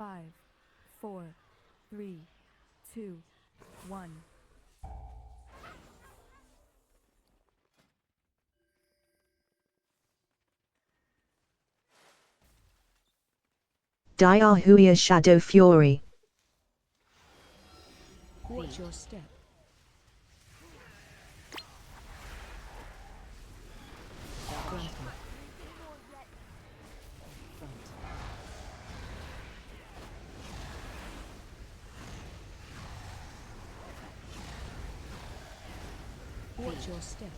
5, 4, 3, 2, 1. Diahuia Shadow Fury. Watch your step. Granted. Front. Watch your step.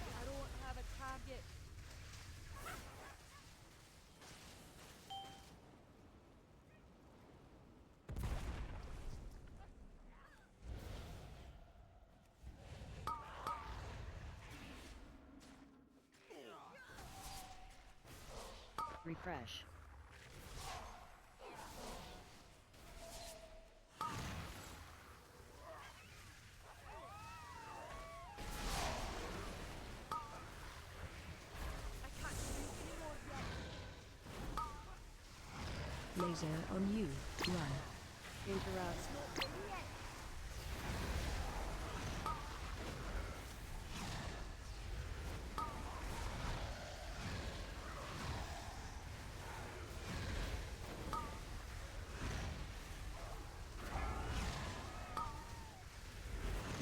I don't have a target. Refresh. I can't do anymore yet. Laser on you. Run. Interrupt.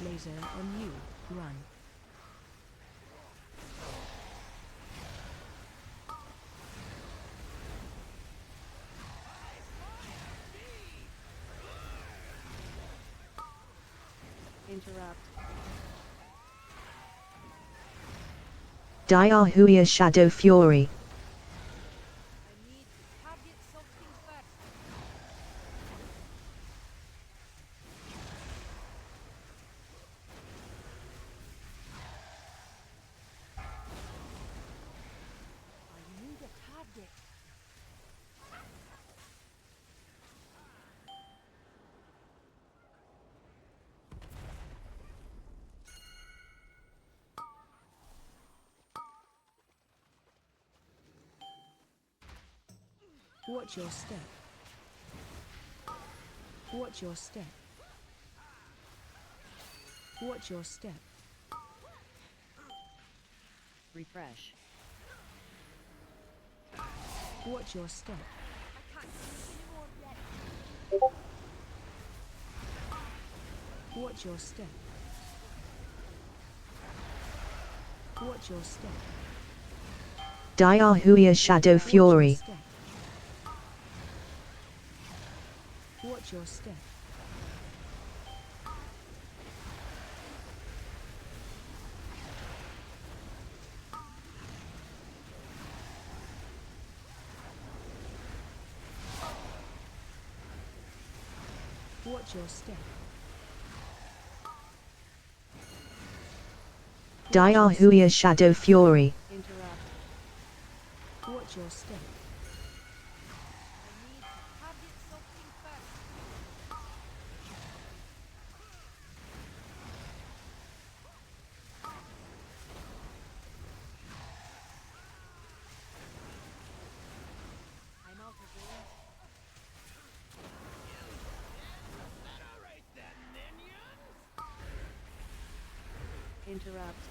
Laser on you. Run. Interrupt. Diahuia Shadow Fury. I need to target something first. I need a target. Watch your step. Watch your step. Watch your step. Refresh. Watch your step. I can't do anymore yet. Watch your step. Watch your step. Diahuia Shadow Fury. Watch your step. Watch your step. Diahuia Shadow Fury. Interrupt. Watch your step. I need to target something first. I'm out of range. Interrupt.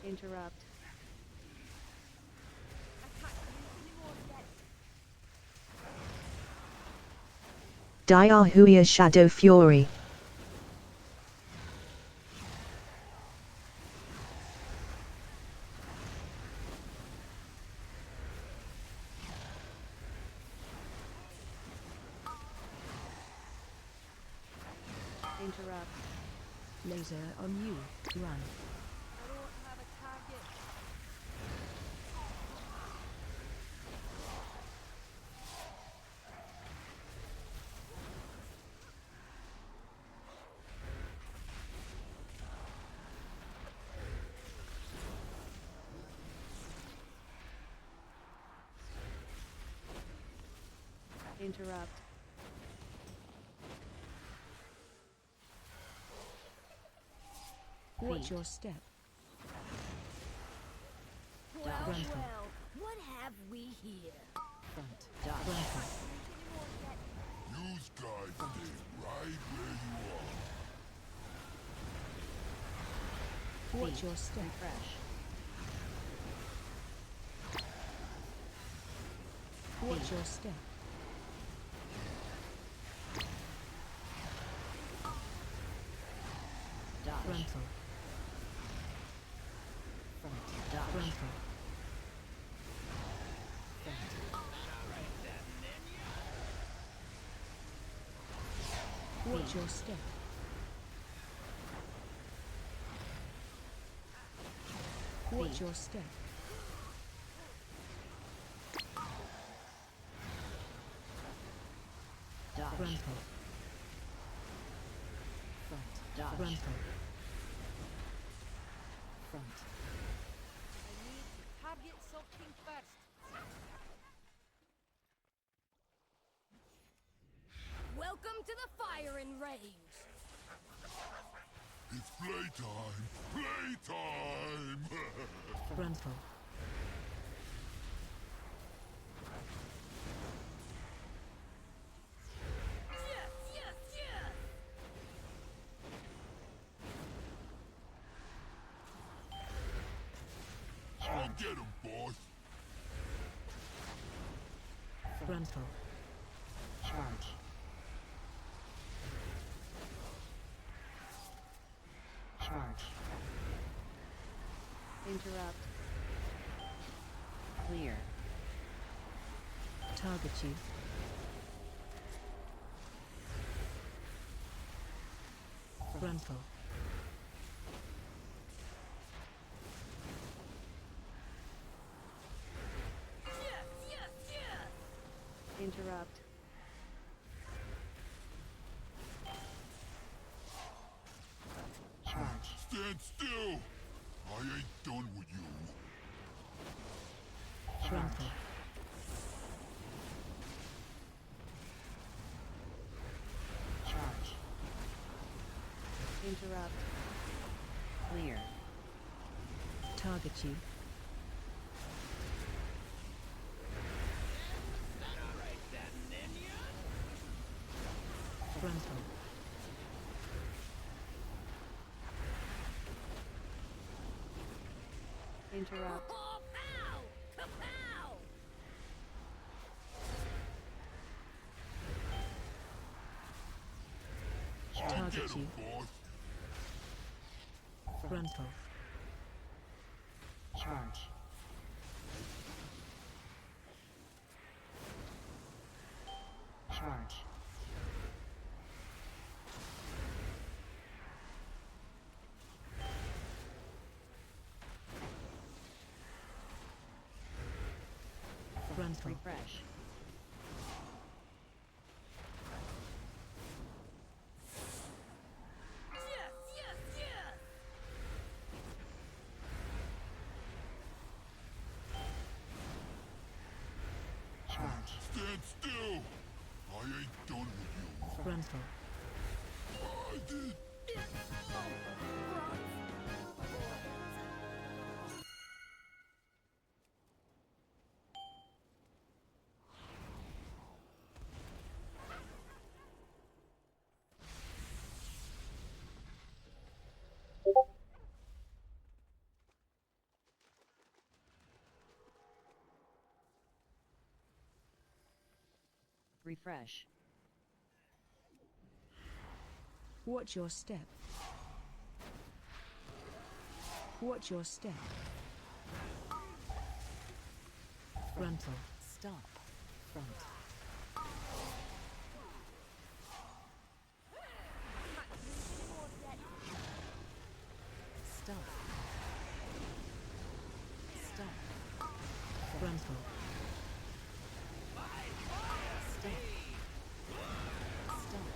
Interrupt. I can't do anymore yet. Diahuia Shadow Fury. Interrupt. Laser on you. Run. I don't have a target. Interrupt. Watch Feet. your step. Well, Frontal. well, what have we here? Front. Dodge. Frontal. Use guys stay right where you are. Watch Feet. your step. Refresh. Watch your step. Dodge. Frontal. Front. Dodge. Frontal. Front. Watch your step. Watch Feet. your step. Dodge. Frontal. Front. Dodge. Frontal. Front. I need to target something first. Welcome to the firing range. It's playtime! Playtime! Frontal. Yes, yes, yes. I'll get him, boss! Frontal. Charge. Charge. Interrupt. Clear. Target you. Frontal. Yes, yes, yes. Interrupt. Charge. Stand still! I ain't done with you. Frontal. Charge. Interrupt. Clear. Target you. Frontal. Interrupt. Oh, pow! Kapow! I'll Target get him, you. boss! Frontal. Charge. Charge. Frontal. Refresh. Yes, yes, yes. Charge. Stand still! I ain't done with you. Frontal. I did. It's over, Bronze. Refresh. Watch your step. Watch your step. Frontal. Stop. Front. Frontal. Step. Stop.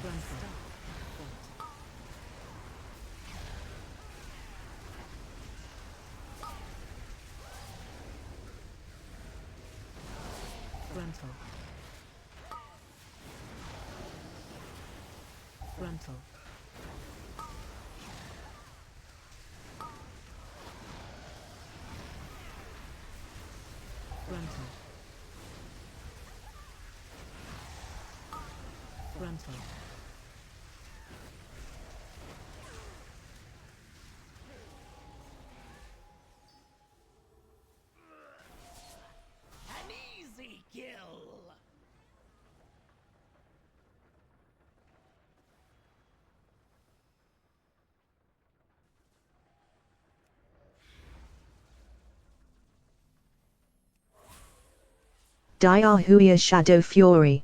Frontal. Front. Frontal. Frontal. Frontal. Frontal. An easy kill! Diahuya Shadow Fury.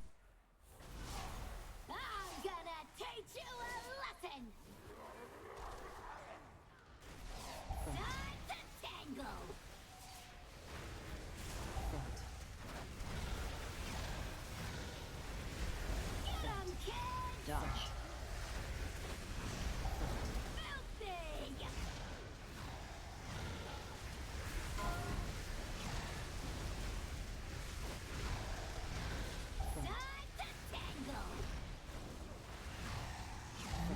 I'm gonna teach you a lesson! Time to tangle! Front. Get 'em, kids! Dodge. Filthy! Front. Time to tangle!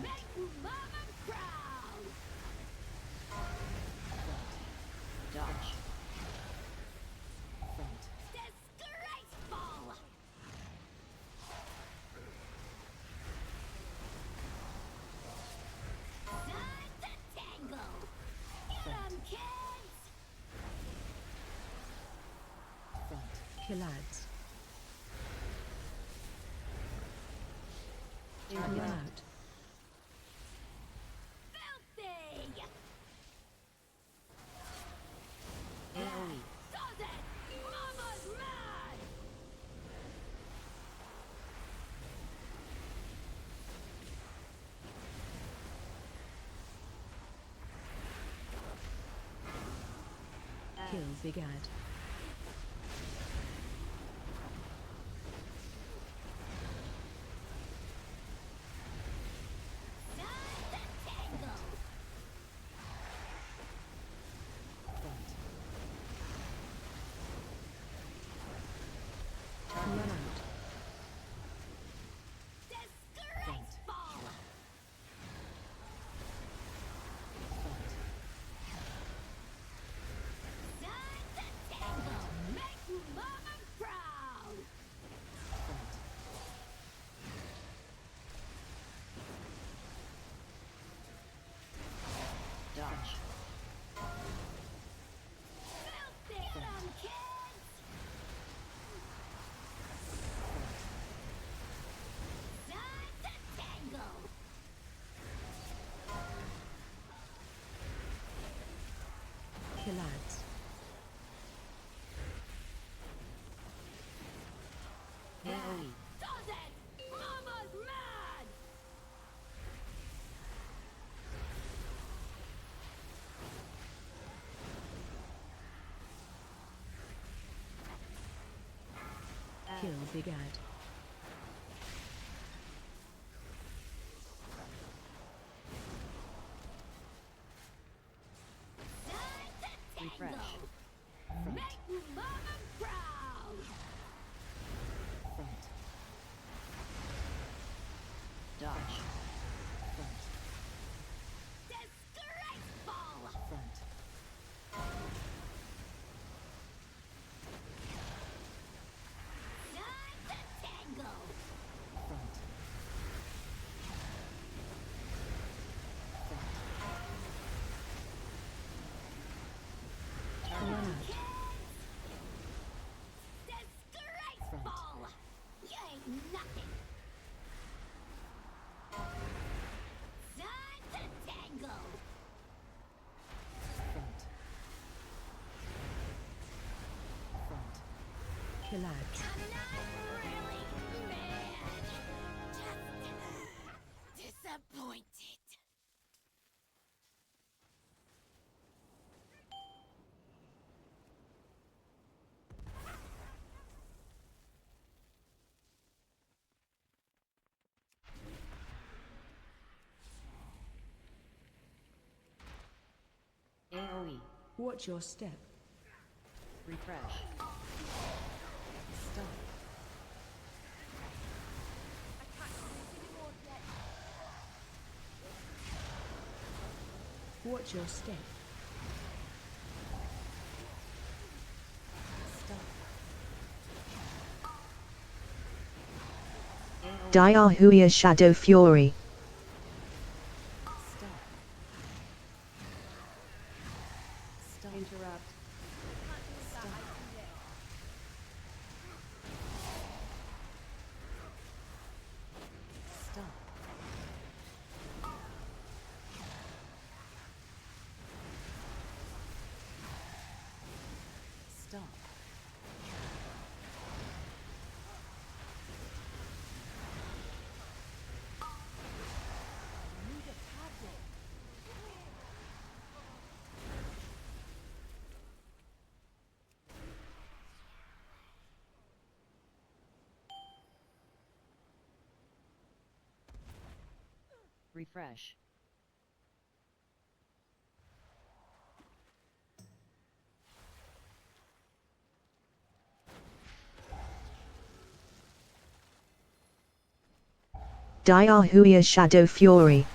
Make mama proud! Dodge. Front. Disgraceful! Time to tangle! Get 'em, kids! Front. Killads. Time you out. Filthy! AoE. Does it! Mama's mad! Kill Vigad. Time to tangle! Front. Run out. Disgraceful! Front. Time to tangle! Make mama proud! Front. Dodge. Filthy! Get 'em, kids! Time to tangle! Killads. AoE. Does it! Mama's mad! Kill Vigad. Time to Refresh. tangle! Front. Make mama proud! Front. Dodge. Front. Disgraceful! Front. Time to tangle! Front. Front. Run out. Disgraceful! You ain't nothing! Time to tangle! Front. Front. Killads. I'm not really mad! Just disappointed. Watch your step. Refresh. Stop. I can't drink anymore yet. Watch your step. Diarhuia Shadow Fury. Stop. Stop. Interrupt. Can't do that item yet. Stop. Stop. I need a tablet. Refresh. Diarhuia Shadow Fury.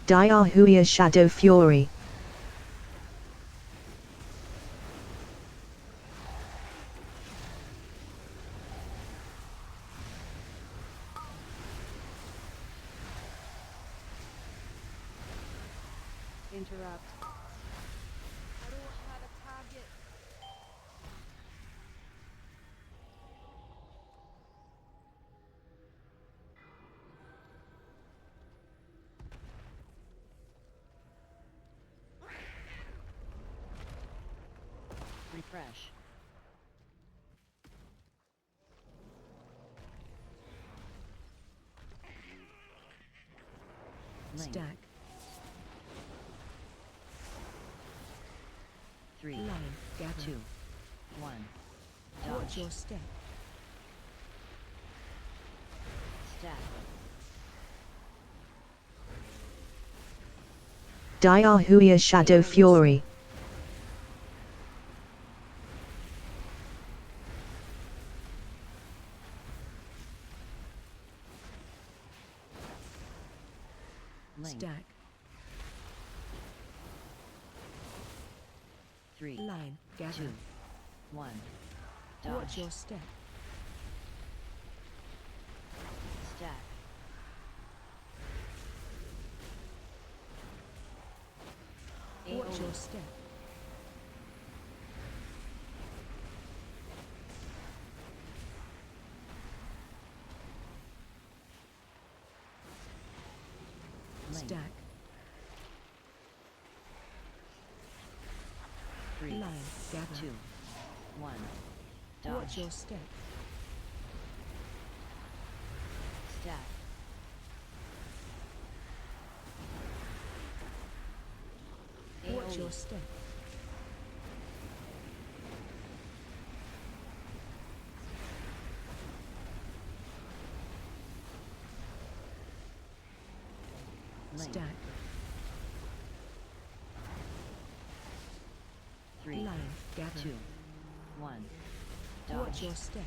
Diarhuia Shadow Fury. Interrupt. I don't have a target. Refresh. Link. Stack. 3, Line. Gather. 2, 1. Watch Dodge. your step. Stack. Diarhuia Shadow Fury. Link. Stack. 3, Line. 2, Gather. 1. Watch Dodge. your step. Stack. Watch AoE. your step. Link. Stack. 3, Line. Gather. 2, 1. Watch Dodge. your step. Stack. Watch AoE. your step. Link. Stack. 3, Line. Gather. 2, 1. Watch Dodge. your step.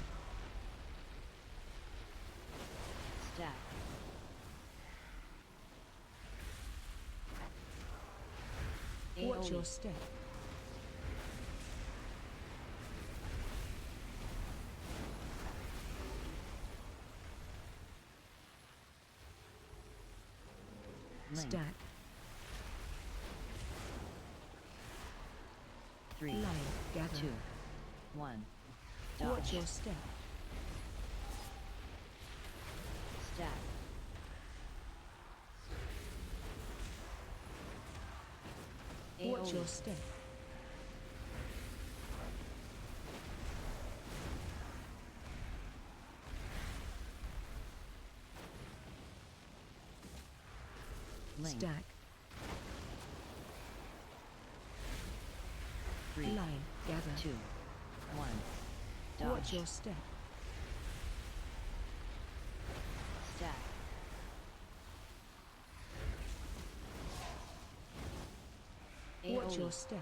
Stack. Watch AoE. your step. Link. Stack. 3, Line. Gather. 2, 1. Watch Dodge. your step. Stack. Watch AoE. your step. Link. Stack. 3, Line. Gather. 2, 1. Watch Dodge. your step. Stack. Watch AoE. your step.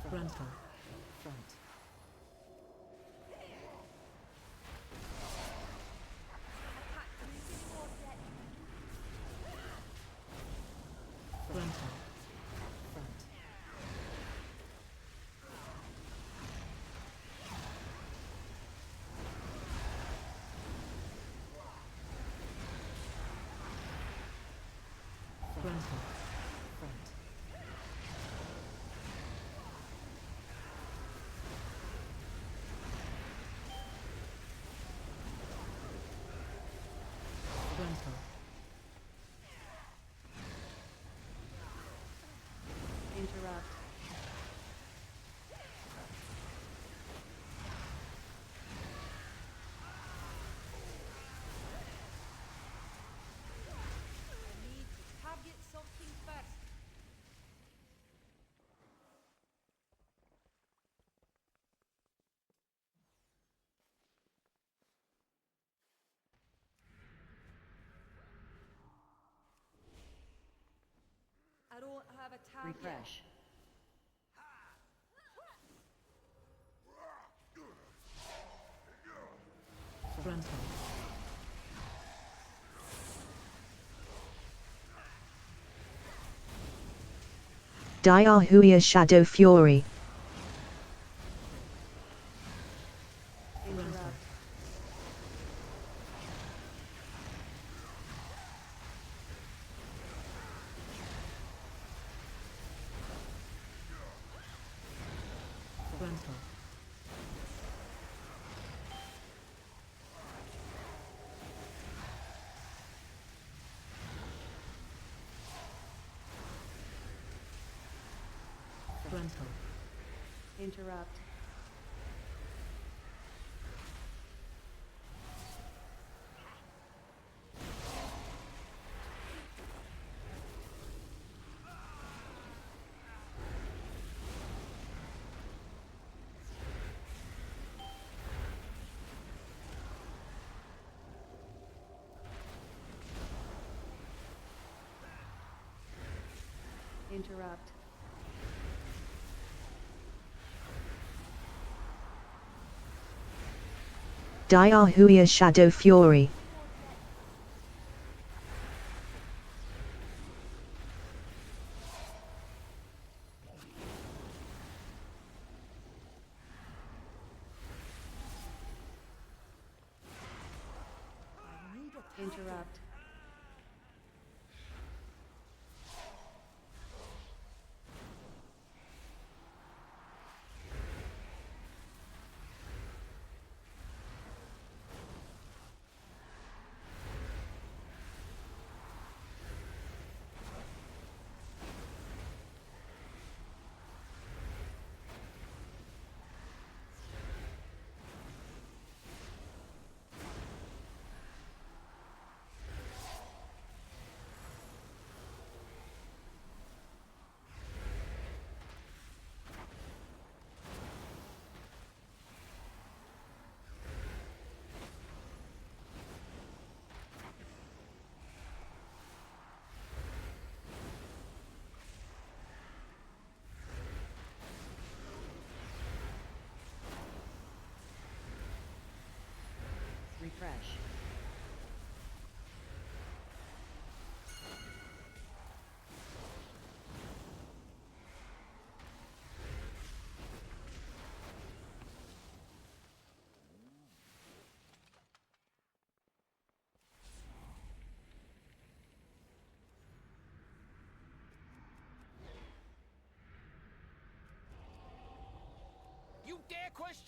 Frontal. Front. Frontal. Front. Frontal. Front. Frontal. Interrupt. I need to target something first. I don't have a target. Refresh. Frontal. Diahuia Shadow Fury. Interrupt. Frontal. Frontal. Interrupt. Interrupt. Diahuia Shadow Fury. I need a target. Interrupt.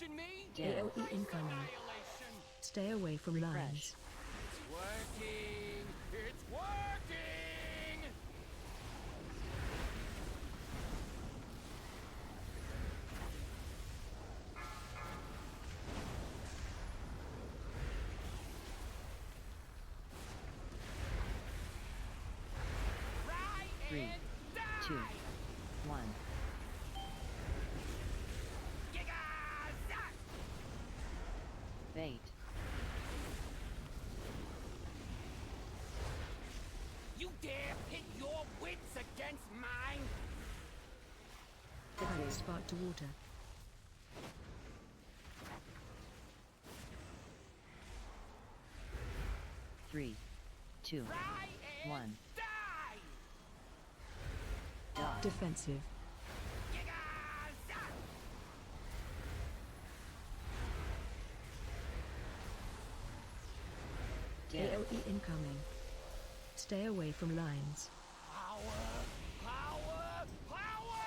Question me? Dead. AoE incoming. Annihilation. Stay away from Refresh. lines. It's working. It's working. Try 3, and die. 2, 1. Gigas! Bait. You dare pit your wits against mine? Defensive. Spark to water. Three, two, Try and 1. die! Die. Defensive. Gigas! Dead. AoE incoming. Stay away from lines. Power! Power! Power!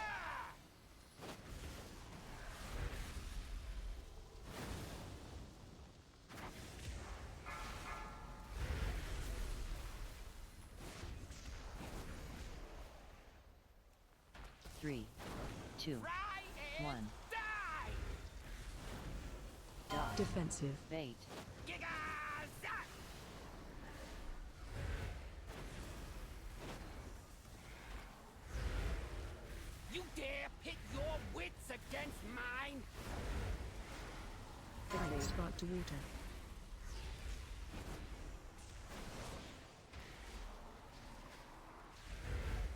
Three, two, Try and 1. die! Die. Defensive. Bait. Gigas! You dare pit your wits against mine? Defensive. Spark to water.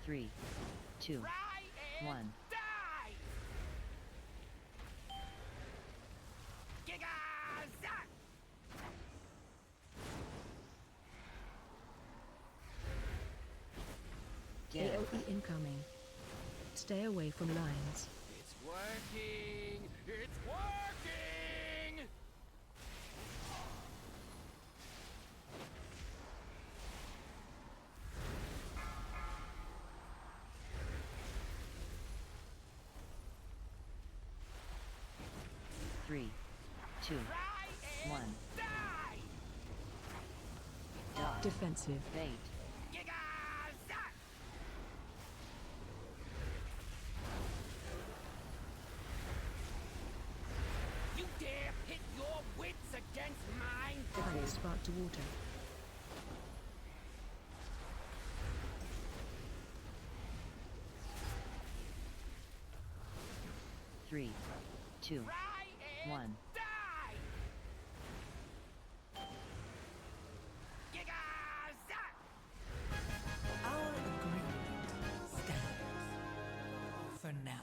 Three, two, Try and 1. die! Gigas! Dead. AoE incoming. Stay away from lines. It's working! It's working! Three, two, Try and 1. die! Die. Defensive. Bait. Gigas! You dare pit your wits against mine? Defensive. Spark to water. Three, two, Try and 1. die! Gigas! Our agreement stands. For now.